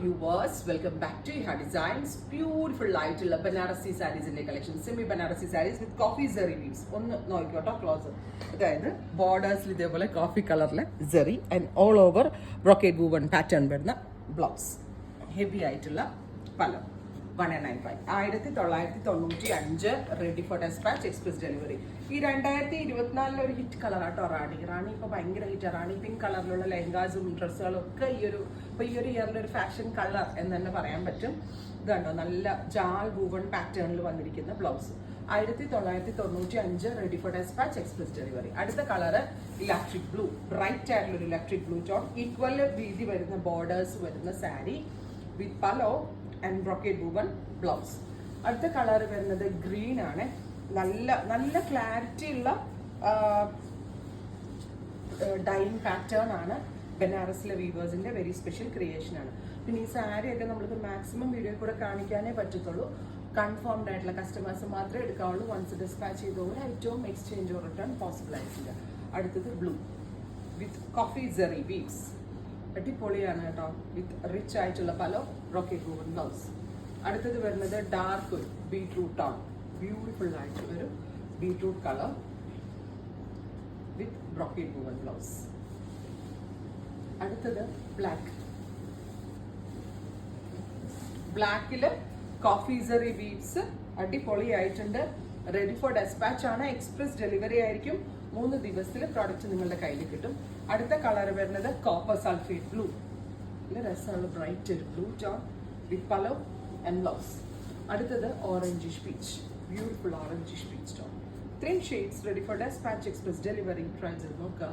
viewers, welcome back to Iha Designs. Beautiful light Banarasi sarees in the collection. Semi Banarasi sarees with coffee zari weaves. ഒന്ന് നോക്കിയോട്ടോ close. അതായത് ബോർഡേഴ്സിൽ ഇതേപോലെ coffee കളറിലെ zari and all over brocade woven pattern വരുന്ന blouse. Heavy ആയിട്ടുള്ള പലോ 1995 1995 ready for dispatch express delivery. ഈ 2024 ഒരു hit കളറാട്ടോ റാണി. റാണി ഇപ്പോൾ ഭയങ്കര ഹിറ്റ്. റാണി പിങ്ക് കളറിലുള്ള ലെഹങ്കാസും ഡ്രസ്സുകളും ഒക്കെ ഈ ഒരു ഇയറിലെ ഒരു ഫാഷൻ കളർ എന്ന് തന്നെ പറയാൻ പറ്റും. ഇതുണ്ടോ നല്ല ജാൽ വൂവൺ പാറ്റേണിൽ വന്നിരിക്കുന്ന blouse. 1995 ready for dispatch express delivery. അടുത്ത കളറ് ഇലക്ട്രിക് ബ്ലൂ, ബ്രൈറ്റ് ആയിട്ടുള്ള ഒരു ഇലക്ട്രിക് ബ്ലൂ ടോൺ, ഈക്വൽ വീതി വരുന്ന ബോർഡേഴ്സ് വരുന്ന സാരി വിത്ത് പലോ ആൻഡ് ബ്രോക്കേഡ് വുവൺ ബ്ലൗസ്. അടുത്ത കളർ വരുന്നത് ഗ്രീൻ ആണ്. നല്ല നല്ല ക്ലാരിറ്റി ഉള്ള ഡൈൻ പാറ്റേൺ ആണ്. ബനാറസിലെ വീവേഴ്സിന്റെ വെരി സ്പെഷ്യൽ ക്രിയേഷൻ ആണ്. പിന്നെ ഈ സാരി ഒക്കെ നമ്മൾക്ക് മാക്സിമം വീഡിയോ കൂടെ കാണിക്കാനേ പറ്റത്തുള്ളൂ. കൺഫേംഡ് ആയിട്ടുള്ള കസ്റ്റമേഴ്സ് മാത്രമേ എടുക്കാവുള്ളൂ. വൺസ് ഡിസ്പാച്ച് ചെയ്ത ഒരു ഐറ്റവും എക്സ്ചേഞ്ച് റിട്ടേൺ പോസിബിൾ ആയിട്ടില്ല. അടുത്തത് ബ്ലൂ വിത്ത് കോഫി സെറി വീവ്സ്. അടിപൊളിയാണ് കേട്ടോ. വിത്ത് റിച്ച് ആയിട്ടുള്ള പലോ റോക്കറ്റ് വൂവൺ ബ്ലൗസ്. അടുത്തത് വരുന്നത് ഡാർക്ക് ബീട്രൂട്ട് ആണ്. ബ്യൂട്ടിഫുൾ ആയിട്ട് ഒരു ബീട്രൂട്ട് കളർ വിത്ത് ബ്രോക്കേഡ് വൂവൺ ബ്ലൗസ്. അടുത്തത് ബ്ലാക്ക്. ബ്ലാക്കില് കോഫി സെറി വീവ്സ് അടിപൊളിയായിട്ടുണ്ട്. റെഡി ഫോർ ഡെസ്പാച്ച് ആണ്. എക്സ്പ്രസ് ഡെലിവറി ആയിരിക്കും. 3 ദിവസത്തിൽ പ്രോഡക്റ്റ് നിങ്ങളുടെ കയ്യിൽ കിട്ടും. അടുത്ത കളർ വരുന്നത് കോപ്പർ സൾഫേറ്റ് ബ്ലൂ. നല്ല രസമുള്ള ബ്രൈറ്റ് ഒരു ബ്ലൂ ടോൺ വിത്ത് പലോ ആൻഡ് ബ്ലൗസ്. അടുത്തത് orangish peach, beautiful orangish peach tone. 3 shades ready for dispatch express delivery. Try ചെയ്ത് നോക്കുക.